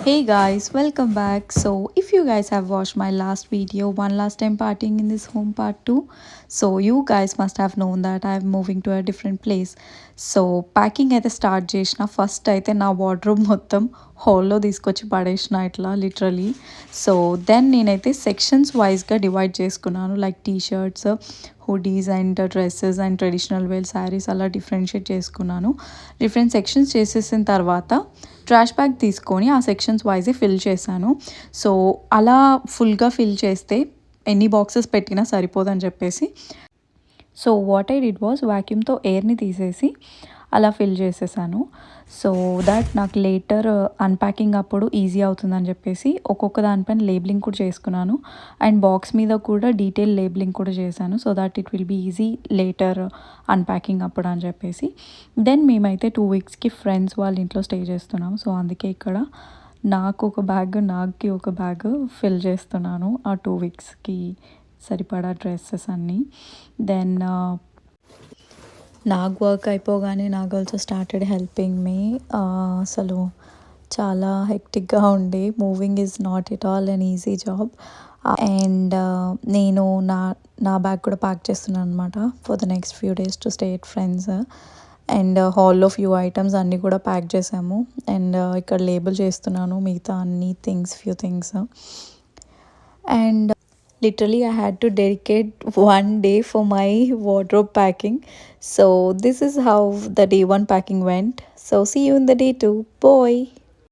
Hey guys, welcome back. So, if you guys have watched my last video, one last time partying in this home part 2, so you guys must have known that I'm moving to a different place. So packing అయితే start చేసిన first అయితే నా wardrobe మొత్తం హాల్లో తీసుకొచ్చి పడేసిన ఇట్లా literally. So then నేనైతే సెక్షన్స్ వైజ్గా డివైడ్ చేసుకున్నాను, like T shirts, hoodies and dresses and traditional wear saris అలా డిఫరెన్షియేట్ చేసుకున్నాను. డిఫరెంట్ సెక్షన్స్ చేసేసిన తర్వాత ట్రాష్ బ్యాగ్ తీసుకొని ఆ సెక్షన్స్ వైజే ఫిల్ చేశాను. సో అలా ఫుల్గా ఫిల్ చేస్తే ఎన్ని బాక్సెస్ పెట్టినా సరిపోదని చెప్పేసి so what I did was వ్యాక్యూమ్తో ఎయిర్ని తీసేసి అలా ఫిల్ చేసేసాను. సో దట్ నాకు లేటర్ అన్ప్యాకింగ్ అప్పుడు ఈజీ అవుతుందని చెప్పేసి ఒక్కొక్క దానిపైన లేబులింగ్ కూడా చేసుకున్నాను. అండ్ బాక్స్ మీద కూడా డీటెయిల్ లేబులింగ్ కూడా చేశాను, so that it will be easy later unpacking అప్పుడు అని చెప్పేసి. దెన్ మేమైతే 2 వీక్స్కి ఫ్రెండ్స్ వాళ్ళ ఇంట్లో స్టే చేస్తున్నాము. సో అందుకే ఇక్కడ నాకు ఒక బ్యాగ్, నాకు ఒక బ్యాగ్ ఫిల్ చేస్తున్నాను ఆ 2 వీక్స్కి సరిపడా డ్రెస్సెస్ అన్నీ. దెన్ నాకు వర్క్ అయిపోగానే నాకు ఆల్సో స్టార్టెడ్ హెల్పింగ్ మీ. అసలు చాలా హెక్టిక్గా ఉండే. Moving is not at all an easy job. And నేను నా బ్యాగ్ కూడా ప్యాక్ చేస్తున్నాను అనమాట for the next few days to stay at friends. And హాల్లో ఫ్యూ ఐటమ్స్ అన్నీ కూడా ప్యాక్ చేసాము. అండ్ ఇక్కడ లేబుల్ చేస్తున్నాను మిగతా అన్ని few things. And literally I had to dedicate one day for my wardrobe packing. So this is how the day 1 packing went. So see you in the day 2. Bye.